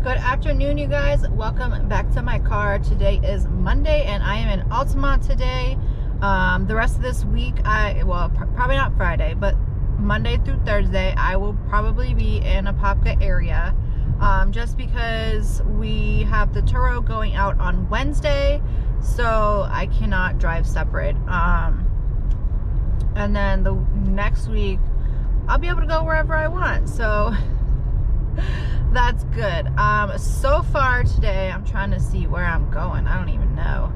Good afternoon, you guys. Welcome back to my car. Today is Monday and I am in Altamont today. The rest of this week, probably not Friday, but Monday through Thursday, I will probably be in Apopka area, just because we have the Turo going out on Wednesday, so I cannot drive separate. And then the next week, I'll be able to go wherever I want, so that's good. So far today, I'm trying to see where I'm going. I don't even know.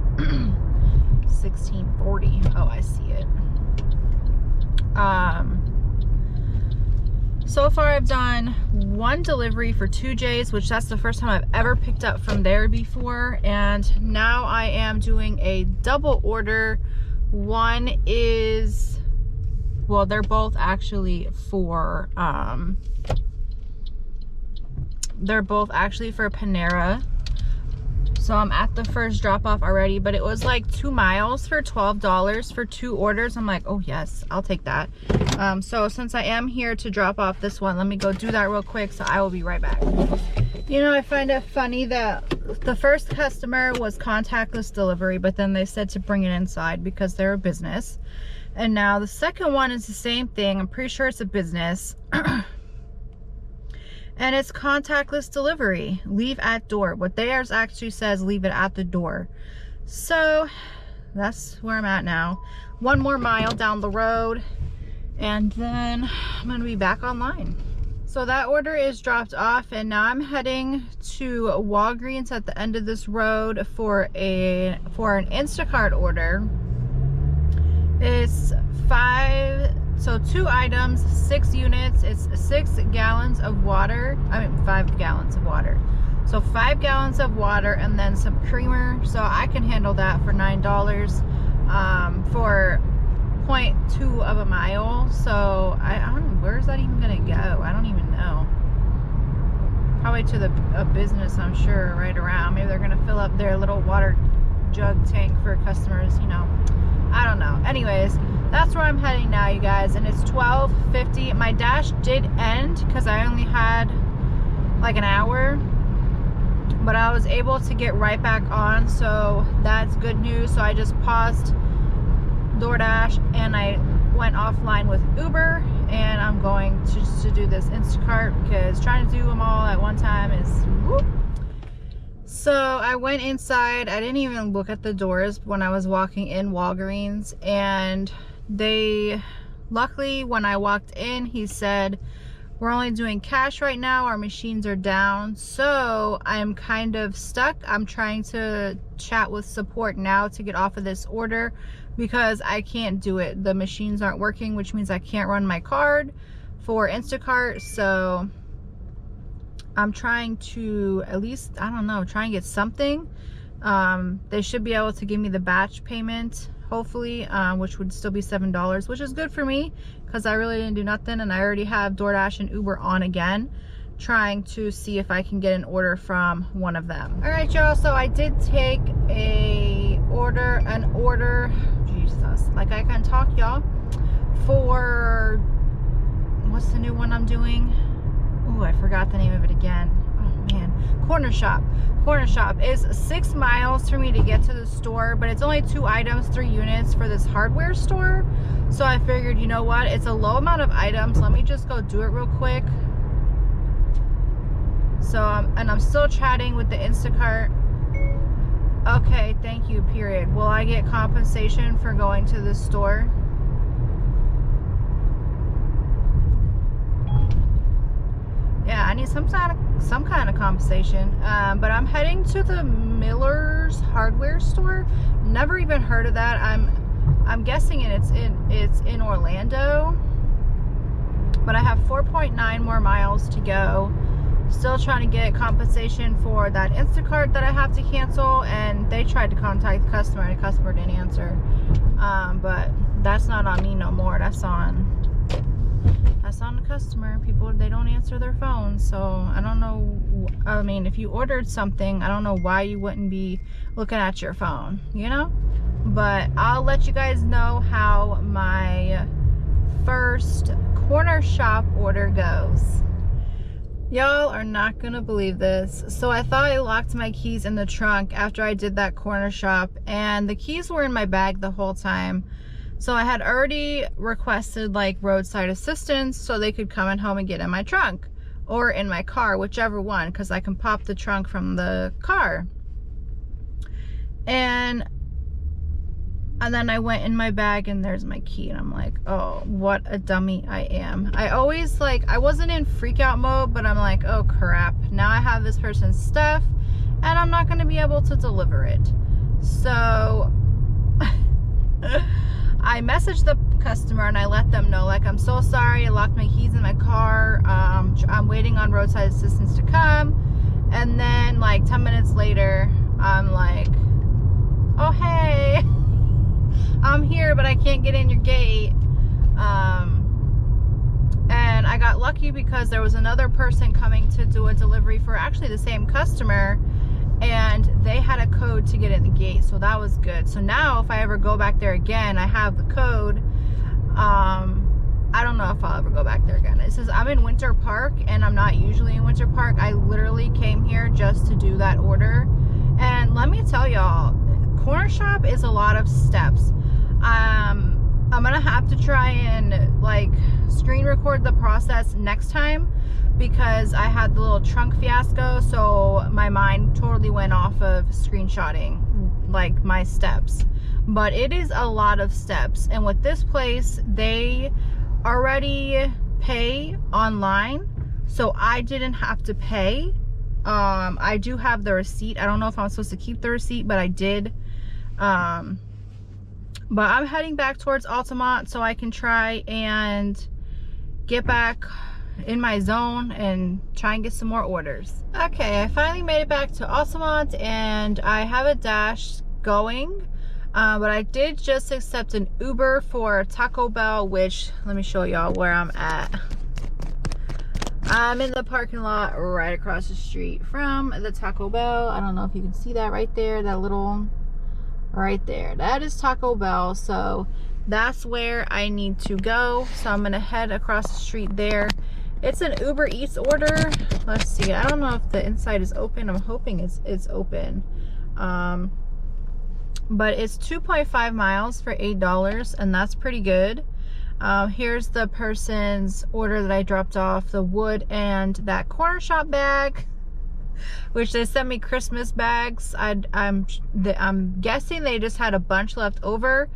1640. Oh, I see it. So far I've done one delivery for 2J's, which that's the first time I've ever picked up from there before. And now I am doing a double order. One is, well, they're both actually for, Panera. So I'm at the first drop off already, but it was like 2 miles for $12 for 2 orders. I'm like, oh yes, I'll take that. So since I am here to drop off this one, let me go do that real quick, so I will be right back. You know, I find it funny that the first customer was contactless delivery, but then they said to bring it inside because they're a business. And now the second one is the same thing. I'm pretty sure it's a business. And it's contactless delivery. Leave at door. What theirs actually says, leave it at the door. So that's where I'm at now. 1 more mile down the road, and then I'm gonna be back online. So that order is dropped off, and now I'm heading to Walgreens at the end of this road for an Instacart order. It's 2 items, 6 units. It's 6 gallons of water. 5 gallons of water. So 5 gallons of water and then some creamer. So I can handle that for $9 for 0.2 of a mile. So I don't know, where's that even gonna go? I don't even know. Probably to a business, I'm sure, right around. Maybe they're gonna fill up their little water jug tank for customers, you know. I don't know. Anyways, that's where I'm heading now, you guys, and it's 12:50. My dash did end because I only had like an hour, but I was able to get right back on, so that's good news. So I just paused DoorDash and I went offline with Uber, and I'm going to do this Instacart because trying to do them all at one time is whoop. So I went inside. I didn't even look at the doors when I was walking in Walgreens, and luckily when I walked in, he said, we're only doing cash right now, our machines are down. So I'm kind of stuck. I'm trying to chat with support now to get off of this order because I can't do it. The machines aren't working, which means I can't run my card for Instacart. So I'm trying to at least, I don't know, try and get something. They should be able to give me the batch payment, hopefully, which would still be $7, which is good for me because I really didn't do nothing, and I already have DoorDash and Uber on again, trying to see if I can get an order from one of them. All right, y'all, so I did take an order, Jesus, like I can talk, y'all, for, what's the new one I'm doing? Oh, I forgot the name of it again. Oh man, Cornershop. Cornershop is 6 miles for me to get to the store, but it's only 2 items, 3 units for this hardware store. So I figured, you know what? It's a low amount of items. Let me just go do it real quick. So, and I'm still chatting with the Instacart. Okay, thank you, period. Will I get compensation for going to the store? Yeah, I need some kind of compensation. But I'm heading to the Miller's hardware store. Never even heard of that. I'm guessing it's in Orlando. But I have 4.9 more miles to go. Still trying to get compensation for that Instacart that I have to cancel, and they tried to contact the customer and the customer didn't answer. But that's not on me no more. That's on the customer. People, they don't answer their phones. So I don't know, I mean, if you ordered something, I don't know why you wouldn't be looking at your phone, you know. But I'll let you guys know how my first Cornershop order goes. Y'all are not gonna believe this. So I thought I locked my keys in the trunk after I did that Cornershop, and the keys were in my bag the whole time. So I had already requested like roadside assistance so they could come and home and get in my trunk or in my car, whichever one, because I can pop the trunk from the car. And then I went in my bag and there's my key, and I'm like, oh, what a dummy I am. I always like, I wasn't in freak out mode, but I'm like, oh crap, now I have this person's stuff and I'm not going to be able to deliver it. So I messaged the customer and I let them know, like, I'm so sorry, I locked my keys in my car. I'm waiting on roadside assistance to come. And then like 10 minutes later, I'm like, oh hey, I'm here, but I can't get in your gate. And I got lucky because there was another person coming to do a delivery for actually the same customer, and they had a code to get in the gate, so that was good. So now if I ever go back there again, I have the code. I don't know if I'll ever go back there again. It says I'm in Winter Park, and I'm not usually in Winter Park. I literally came here just to do that order. And let me tell y'all, Cornershop is a lot of steps. I'm gonna have to try and like screen record the process next time, because I had the little trunk fiasco, so my mind totally went off of screenshotting like my steps. But it is a lot of steps, and with this place they already pay online, so I didn't have to pay. I do have the receipt. I don't know if I'm supposed to keep the receipt, but I did. But I'm heading back towards Altamont so I can try and get back in my zone and try and get some more orders. Okay, I finally made it back to Altamont and I have a Dash going, but I did just accept an Uber for Taco Bell, which let me show y'all where I'm at. I'm in the parking lot right across the street from the Taco Bell. I don't know if you can see that right there, that little right there, that is Taco Bell. So that's where I need to go, so I'm gonna head across the street there. It's an UberEats order. Let's see, I don't know if the inside is open. I'm hoping it's open. But it's 2.5 miles for $8, and that's pretty good. Here's the person's order that I dropped off, the wood and that Cornershop bag, which they sent me Christmas bags. I'm guessing they just had a bunch left over,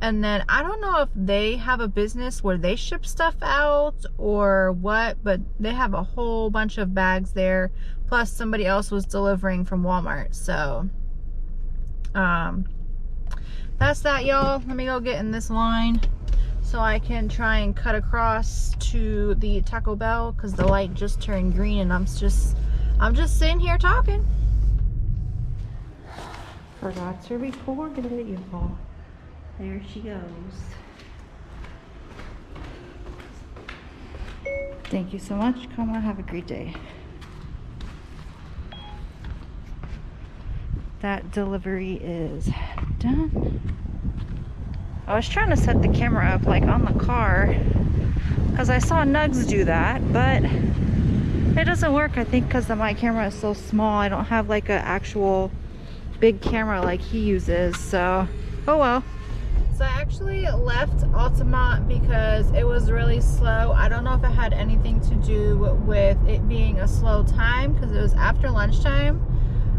and then I don't know if they have a business where they ship stuff out or what, but they have a whole bunch of bags there, plus somebody else was delivering from Walmart. So that's that, y'all. Let me go get in this line so I can try and cut across to the Taco Bell, because the light just turned green and I'm just sitting here talking. Forgot to record it, y'all. There she goes. Thank you so much. Come on, have a great day. That delivery is done. I was trying to set the camera up like on the car, because I saw Nugs do that, but it doesn't work, I think, because my camera is so small. I don't have like an actual big camera like he uses, so oh well. So I actually left Altamont because it was really slow. I don't know if it had anything to do with it being a slow time, because it was after lunchtime.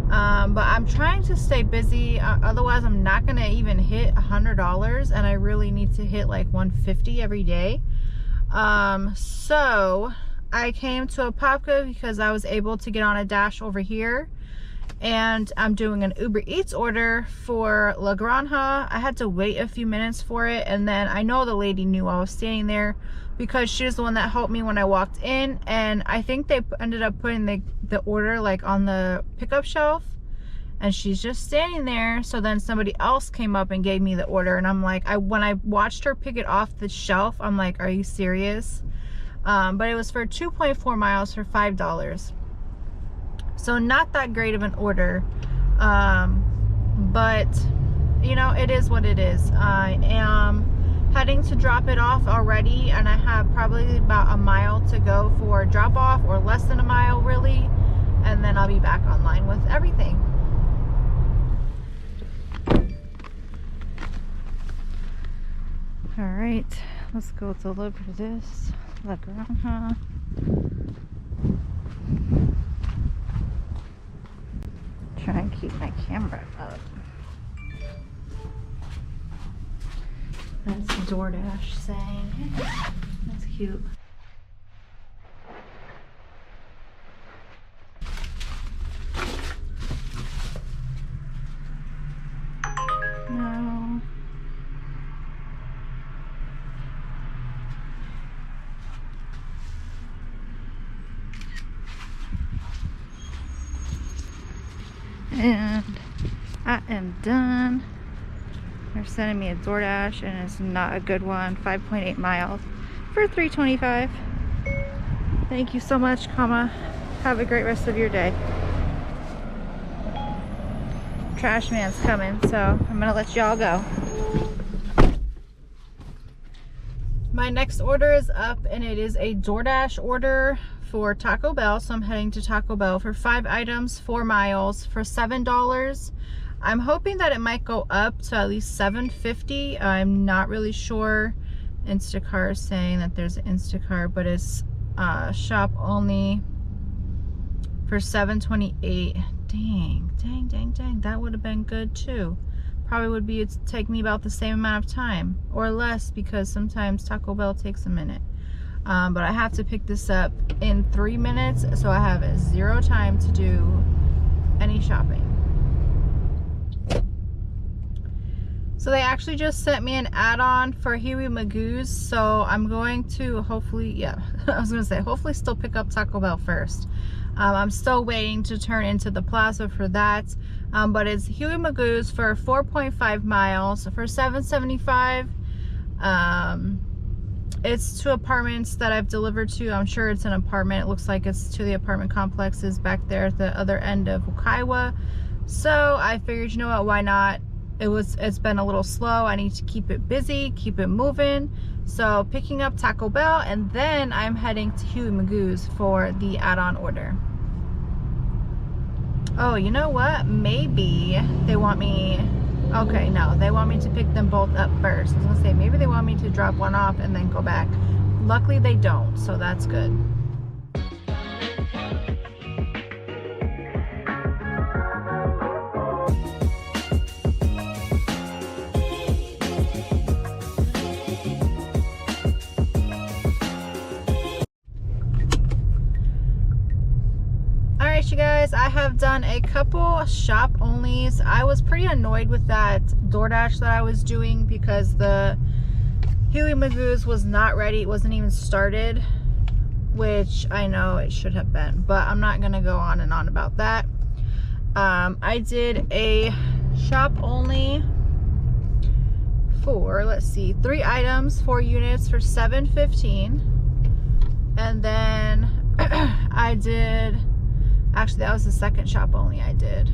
But I'm trying to stay busy, otherwise I'm not gonna even hit $100, and I really need to hit like $150 every day. So I came to Apopka because I was able to get on a Dash over here, and I'm doing an Uber Eats order for La Granja. I had to wait a few minutes for it, and then I know the lady knew I was standing there because she was the one that helped me when I walked in, and I think they ended up putting the order like on the pickup shelf, and she's just standing there. So then somebody else came up and gave me the order, and I'm like, when I watched her pick it off the shelf, I'm like, are you serious? But it was for 2.4 miles for $5. So not that great of an order, but you know, it is what it is. I am heading to drop it off already, and I have probably about a mile to go for drop off, or less than a mile really, and then I'll be back online with everything. All right, let's go deliver this. Look around, huh? Try and keep my camera up. That's DoorDash saying, that's cute. No. And I am done. They're sending me a DoorDash, and it's not a good one. 5.8 miles for $3.25. Thank you so much, comma. Have a great rest of your day. Trash man's coming, so I'm gonna let y'all go. My next order is up, and it is a DoorDash order for Taco Bell. So I'm heading to Taco Bell for 5 items, 4 miles for $7. I'm hoping that it might go up to at least $7.50. I'm not really sure. Instacart is saying that there's an Instacart, but it's shop only for $7.28. Dang. That would have been good too. Probably would be, it'd take me about the same amount of time or less, because sometimes Taco Bell takes a minute. But I have to pick this up in 3 minutes, so I have 0 time to do any shopping. So they actually just sent me an add-on for Huey Magoo's, so I'm going to hopefully, hopefully still pick up Taco Bell first. I'm still waiting to turn into the plaza for that, but it's Huey Magoo's for 4.5 miles for $7.75. It's to apartments that I've delivered to. I'm sure it's an apartment. It looks like it's to the apartment complexes back there at the other end of Ukaiwa. So I figured, you know what, why not? It's been a little slow. I need to keep it busy, keep it moving. So picking up Taco Bell, and then I'm heading to Huey Magoo's for the add-on order. Oh, you know what? Maybe they want me, okay, no, they want me to pick them both up first. I was gonna say, maybe they want me to drop one off and then go back. Luckily they don't, so that's good. You guys, I have done a couple shop onlys. I was pretty annoyed with that DoorDash that I was doing, because the Huey Magoo's was not ready. It wasn't even started, which I know it should have been, but I'm not gonna go on and on about that. I did a shop only for, let's see, 3 items, 4 units for $7.15, and then I did, actually, that was the second shop only I did.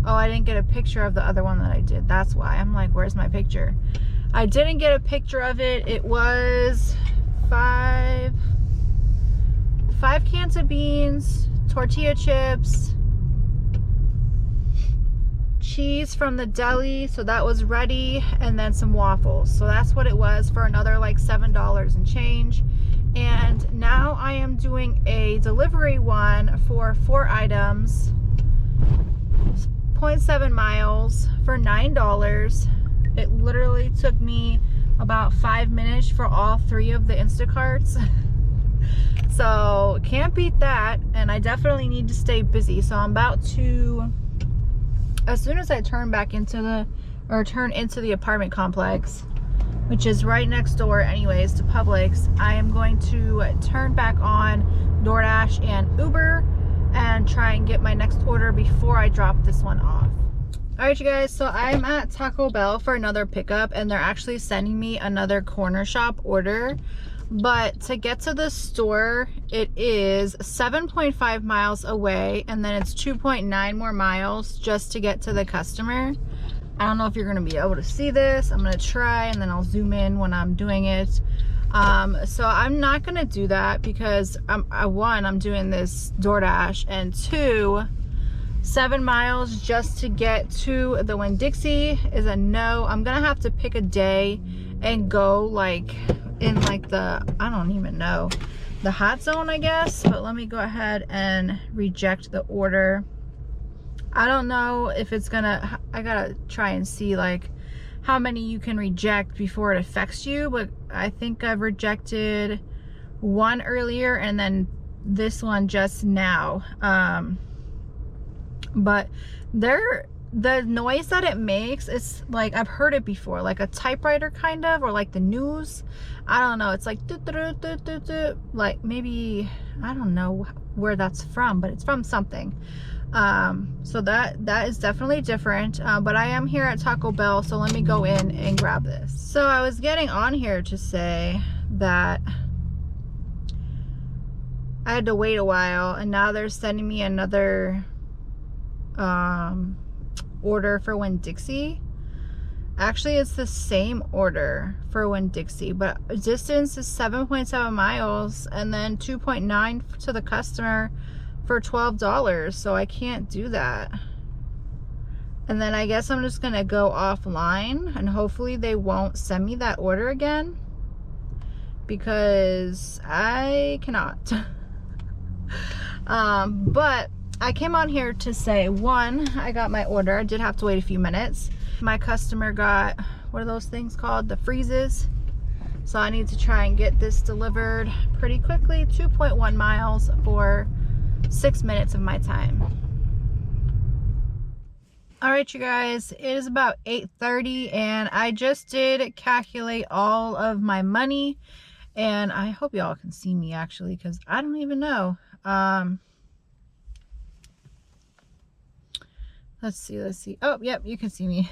Oh, I didn't get a picture of the other one that I did. That's why. I'm like, where's my picture? I didn't get a picture of it. It was 5 cans of beans, tortilla chips, cheese from the deli, so that was ready, and then some waffles. So that's what it was for another like $7 and change. And now I am doing a delivery one for 4 items, 0.7 miles for $9. It literally took me about 5 minutes for all 3 of the Instacarts. So can't beat that, and I definitely need to stay busy. So I'm about to, as soon as I turn into the apartment complex, which is right next door anyways to Publix, I am going to turn back on DoorDash and Uber and try and get my next order before I drop this one off. Alright you guys, so I'm at Taco Bell for another pickup, and they're actually sending me another Cornershop order. But to get to the store, it is 7.5 miles away, and then it's 2.9 more miles just to get to the customer. I don't know if you're gonna be able to see this. I'm gonna try and then I'll zoom in when I'm doing it. So I'm not gonna do that because one, I'm doing this DoorDash, and two, 7 miles just to get to the Winn-Dixie is a no. I'm gonna have to pick a day and go like in like the, I don't even know, the hot zone, I guess. But let me go ahead and reject the order. I don't know if it's gonna, I gotta try and see like how many you can reject before it affects you, but I think I've rejected one earlier and then this one just now. But the noise that it makes, it's like, I've heard it before, like a typewriter kind of, or like the news. I don't know, it's like like maybe, I don't know where that's from, but it's from something. So that is definitely different. But I am here at Taco Bell, so let me go in and grab this. So I was getting on here to say that I had to wait a while, and now they're sending me another order for Winn-Dixie. Actually, it's the same order for Winn-Dixie, but distance is 7.7 miles and then 2.9 to the customer for $12, so I can't do that. And then I guess I'm just gonna go offline and hopefully they won't send me that order again, because I cannot. But I came on here to say, one, I got my order. I did have to wait a few minutes. My customer got, what are those things called? The freezes. So I need to try and get this delivered pretty quickly. 2.1 miles for 6 minutes of my time. All right, you guys, it is about 8:30 and I just did calculate all of my money, and I hope y'all can see me actually, because I don't even know. Let's see. Oh, yep, you can see me.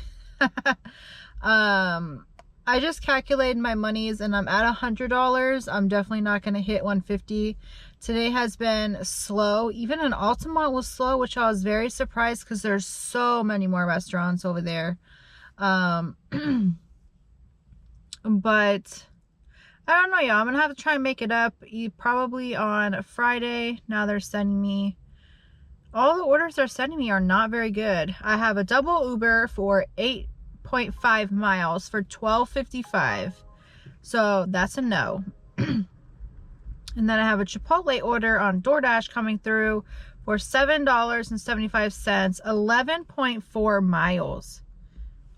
I just calculated my monies and I'm at $100. I'm definitely not going to hit 150. Today has been slow. Even in Altamont was slow, which I was very surprised because there's so many more restaurants over there. But I don't know, y'all. I'm going to have to try and make it up probably on Friday. Now they're sending me, all the orders they're sending me are not very good. I have a double Uber for 8.5 miles for $12.55. So that's a no. And then I have a Chipotle order on DoorDash coming through for $7.75, 11.4 miles.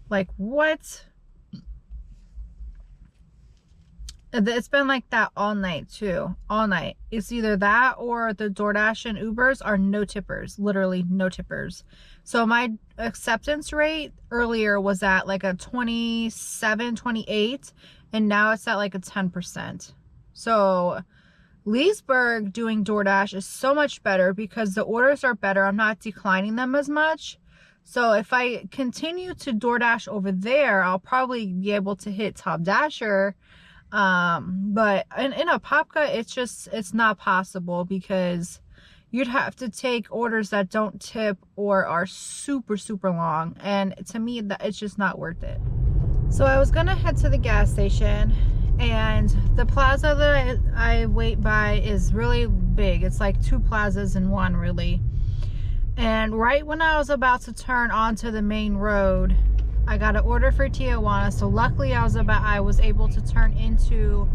Like, what? It's been like that all night too. All night. It's either that or the DoorDash and Ubers are no tippers. Literally no tippers. So my acceptance rate earlier was at like a 27, 28, and now it's at like a 10%. So Leesburg doing DoorDash is so much better because the orders are better. I'm not declining them as much. So if I continue to DoorDash over there, I'll probably be able to hit Top Dasher. But in Apopka, it's not possible because you'd have to take orders that don't tip or are super, super long. And to me, it's just not worth it. So I was gonna head to the gas station, and the plaza that I wait by is really big. It's like 2 plazas in one, really. And right when I was about to turn onto the main road, I got an order for Tijuana. So luckily I was able to turn into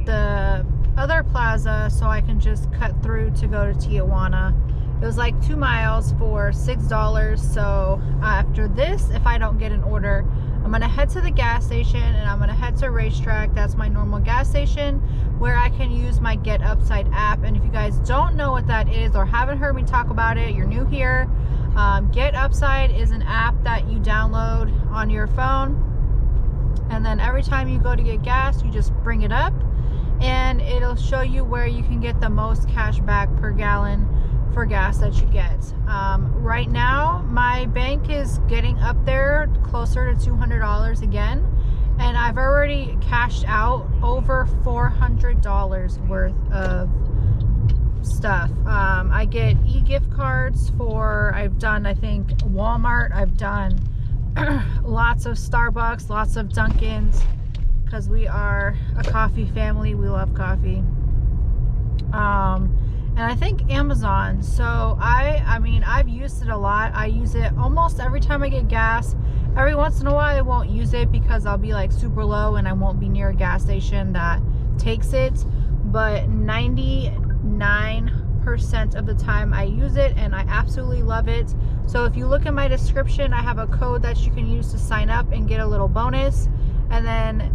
the other plaza so I can just cut through to go to Tijuana. It was like 2 miles for $6. So after this, if I don't get an order, I'm gonna head to the gas station and I'm gonna head to Racetrack. That's my normal gas station where I can use my Get Upside app. And if you guys don't know what that is or haven't heard me talk about it, you're new here. Get Upside is an app that you download on your phone, and then every time you go to get gas, you just bring it up and it'll show you where you can get the most cash back per gallon for gas that you get. Right now my bank is getting up there closer to $200 again, and I've already cashed out over $400 worth of stuff. I get e-gift cards for, I've done, I think, Walmart, I've done Lots of Starbucks, lots of Dunkins, because we are a coffee family. We love coffee. And I think Amazon. So I mean, I've used it a lot. I use it almost every time I get gas. Every once in a while I won't use it because I'll be like super low and I won't be near a gas station that takes it. But 99% of the time I use it, and I absolutely love it. So if you look in my description, I have a code that you can use to sign up and get a little bonus. And then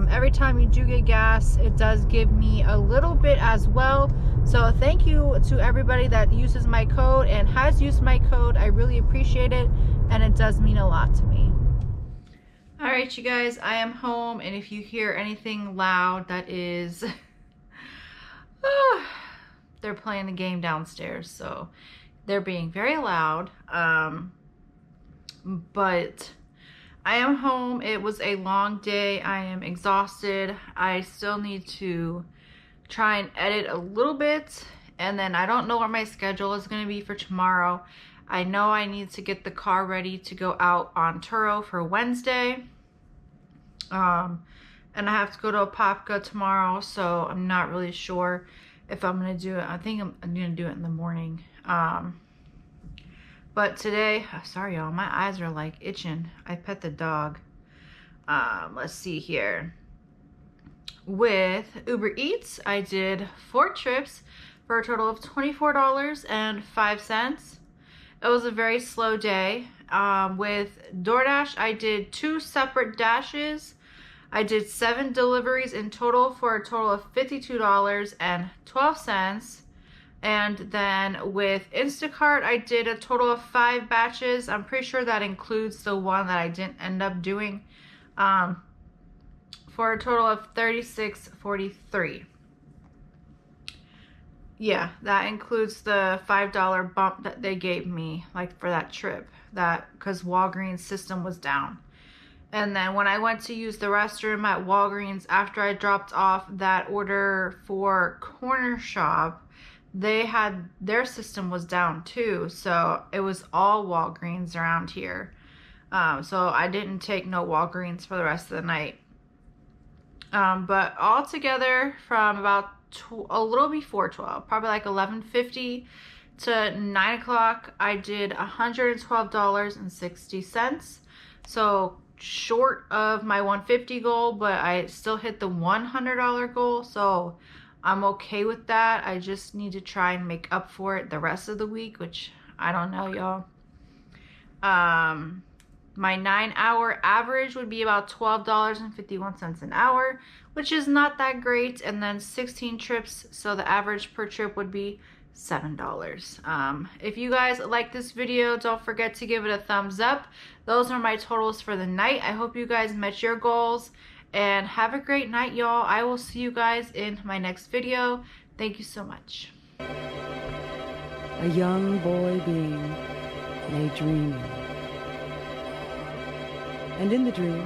every time you do get gas, it does give me a little bit as well. So thank you to everybody that uses my code and has used my code. I really appreciate it, and it does mean a lot to me. All right, you guys, I am home, and if you hear anything loud, that is they're playing the game downstairs, so they're being very loud. But I am home. It was a long day. I am exhausted. I still need to try and edit a little bit, and then I don't know what my schedule is going to be for tomorrow. I know I need to get the car ready to go out on Turo for Wednesday. And I have to go to Apopka tomorrow, so I'm not really sure if I'm going to do it. I think I'm going to do it in the morning. But today, sorry y'all, my eyes are like itching. I pet the dog. Let's see here. With UberEats, I did 4 trips for a total of $24.05. It was a very slow day. With DoorDash, I did 2 separate dashes. I did 7 deliveries in total for a total of $52.12. And then with Instacart, I did a total of 5 batches. I'm pretty sure that includes the one that I didn't end up doing, for a total of $36.43. Yeah, that includes the $5 bump that they gave me, like for that trip, that because Walgreens system was down. And then when I went to use the restroom at Walgreens after I dropped off that order for Cornershop, they had, their system was down too, so it was all Walgreens around here. So I didn't take no Walgreens for the rest of the night. But all together from about a little before 12, probably like 11:50 to 9 o'clock, I did $112.60. So short of my $150 goal, but I still hit the $100 goal, so I'm okay with that. I just need to try and make up for it the rest of the week, which I don't know, y'all. My 9-hour average would be about $12.51 an hour, which is not that great. And then 16 trips, so the average per trip would be $7. If you guys like this video, don't forget to give it a thumbs up. Those are my totals for the night. I hope you guys met your goals, and have a great night, y'all. I will see you guys in my next video. Thank you so much. A young boy being lay dreaming, and in the dream